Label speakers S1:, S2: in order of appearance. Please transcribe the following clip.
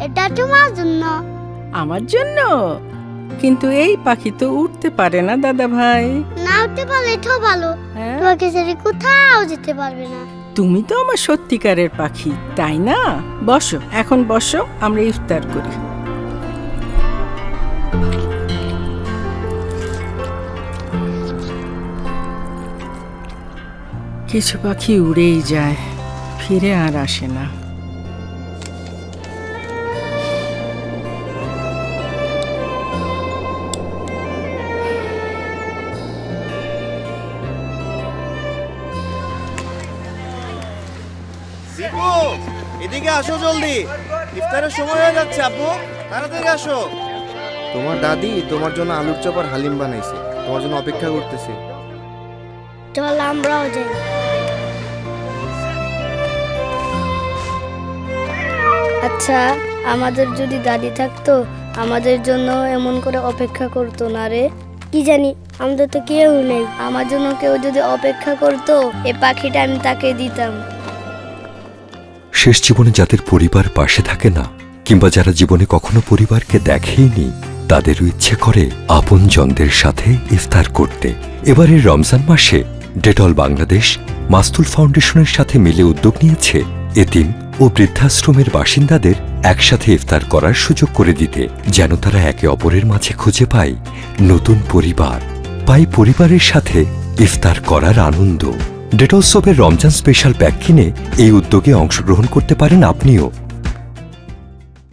S1: এটা তোমার জন্য।
S2: আমার জন্য? কিন্তু এই পাখি তো উঠতে পারে না দাদা ভাই।
S1: না উঠতে পারলে তো ভালো,
S2: হ্যাঁ?
S1: তোমাকে ছেড়ে কোথাও যেতে পারবে না।
S2: তুমি তো আমার সত্যিকারের পাখি, তাই না? বসো, এখন বসো, আমরা ইফতার করি। কিছু পাখি উড়েই যায়, ফিরে আর আসে না।
S3: দীপু, এদিকে আসো জলদি, ইফতারের সময় হয়ে যাচ্ছে। আপু, তাড়াতাড়ি আসো। তোমার দাদি তোমার জন্য আলুর চপ আর হালিম বানাইছে, তোমার জন্য অপেক্ষা করতেছে।
S1: চল আমরাও যাই। আচ্ছা, আমাদের যদি দাদি থাকতো আমাদের জন্য এমন করে অপেক্ষা করতো না রে? কি জানি, আমাদের তো কেউ নেই। আমার জন্য কেউ যদি অপেক্ষা করতো, এই পাখিটা আমি তাকে দিতাম।
S4: শেষ জীবনে যাদের পরিবার পাশে থাকে না, কিংবা যারা জীবনে কখনো পরিবারকে দেখেইনি, তাদেরও ইচ্ছে করে আপনজনদের সাথে ইফতার করতে। এবারের রমজান মাসে ডেটল বাংলাদেশ মাস্তুল ফাউন্ডেশনের সাথে মিলে উদ্যোগ নিয়েছে এতিম ও বৃদ্ধাশ্রমের বাসিন্দাদের একসাথে ইফতার করার সুযোগ করে দিতে, যেন তারা একে অপরের মাঝে খুঁজে পায় নতুন পরিবার, পায় পরিবারের সাথে ইফতার করার আনন্দ। ডেটল সোপের রমজান স্পেশাল প্যাক কিনে এই উদ্যোগে অংশগ্রহণ করতে পারেন আপনিও।